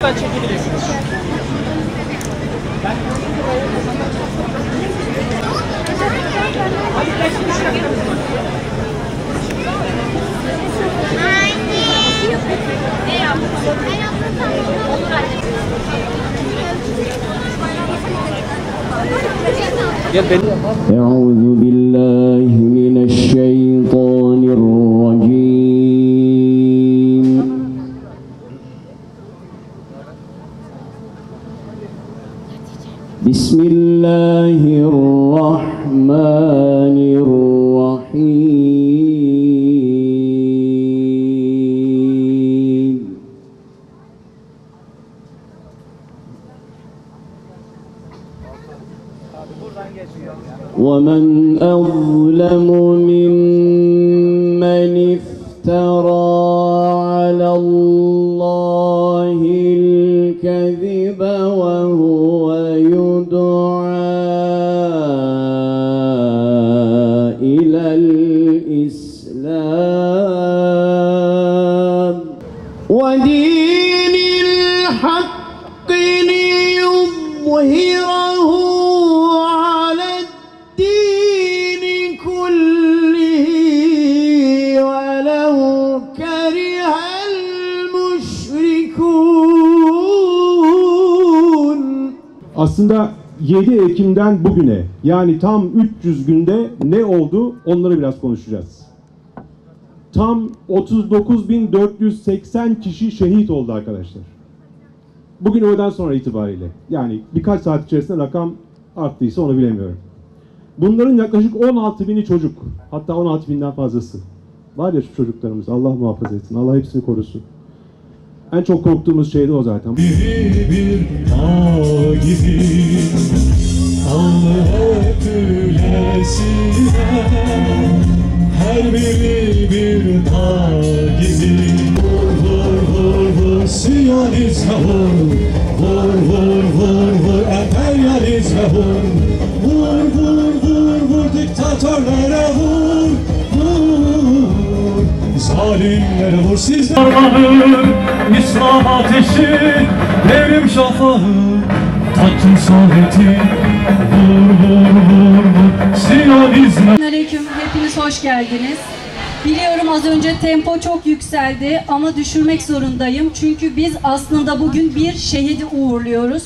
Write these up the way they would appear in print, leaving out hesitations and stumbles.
Çekebilirsiniz. أعوذ بالله من الشيطان الرجيم. بسم الله الرحمن الرحيم. ومن أظلم ممن افترى على الله الكذب وهو يدعى إلى الإسلام ودين الحق ليظهره على الدين كله ولو كره المشركون. Aslında 7 Ekim'den bugüne, yani tam 300 günde ne oldu onları biraz konuşacağız. Tam 39.480 kişi şehit oldu arkadaşlar. Bugün öğleden sonra itibariyle. Yani birkaç saat içerisinde rakam arttıysa onu bilemiyorum. Bunların yaklaşık 16.000'i çocuk. Hatta 16.000'den fazlası. Var ya şu çocuklarımız, Allah muhafaza etsin, Allah hepsini korusun. En çok korktuğumuz şey de o zaten. Bir dağ gibi Allah'a tülesine her biri bir dağ gibi. Vur vur vur vur Siyonizme vur. Vur vur vur vur emperyalizme vur. Vur vur vur vur diktatörlere vur. Vur zalimlere vur. Sizler Allah'ım İslam ateşi, devrim şafağı, tattım sohbeti. Vur vur vur vur Siyonizme. Aleyküm, hepiniz hoş geldiniz. Biliyorum az önce tempo çok yükseldi ama düşürmek zorundayım. Çünkü biz aslında bugün bir şehidi uğurluyoruz.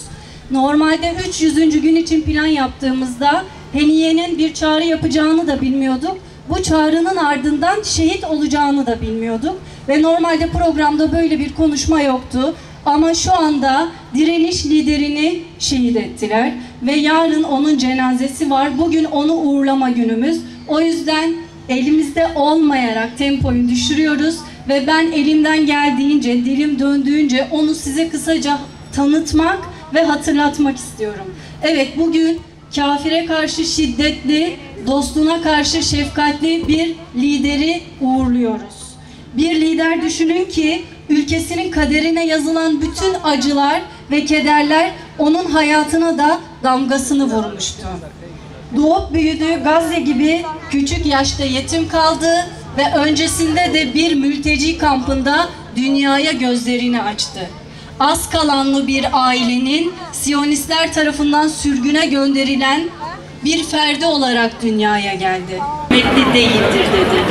Normalde 300. gün için plan yaptığımızda Heniye'nin bir çağrı yapacağını da bilmiyorduk. Bu çağrının ardından şehit olacağını da bilmiyorduk. Ve normalde programda böyle bir konuşma yoktu. Ama şu anda direniş liderini şehit ettiler. Ve yarın onun cenazesi var. Bugün onu uğurlama günümüz. O yüzden elimizde olmayarak tempoyu düşürüyoruz. Ve ben elimden geldiğince, dilim döndüğünce onu size kısaca tanıtmak ve hatırlatmak istiyorum. Evet, bugün kafire karşı şiddetli, dostuna karşı şefkatli bir lideri uğurluyoruz. Bir lider düşünün ki ülkesinin kaderine yazılan bütün acılar ve kederler onun hayatına da damgasını vurmuştu. Doğup büyüdüğü Gazze gibi küçük yaşta yetim kaldı ve öncesinde de bir mülteci kampında dünyaya gözlerini açtı. Az kalanlı bir ailenin Siyonistler tarafından sürgüne gönderilen bir ferdi olarak dünyaya geldi. Bekli değildir dedi.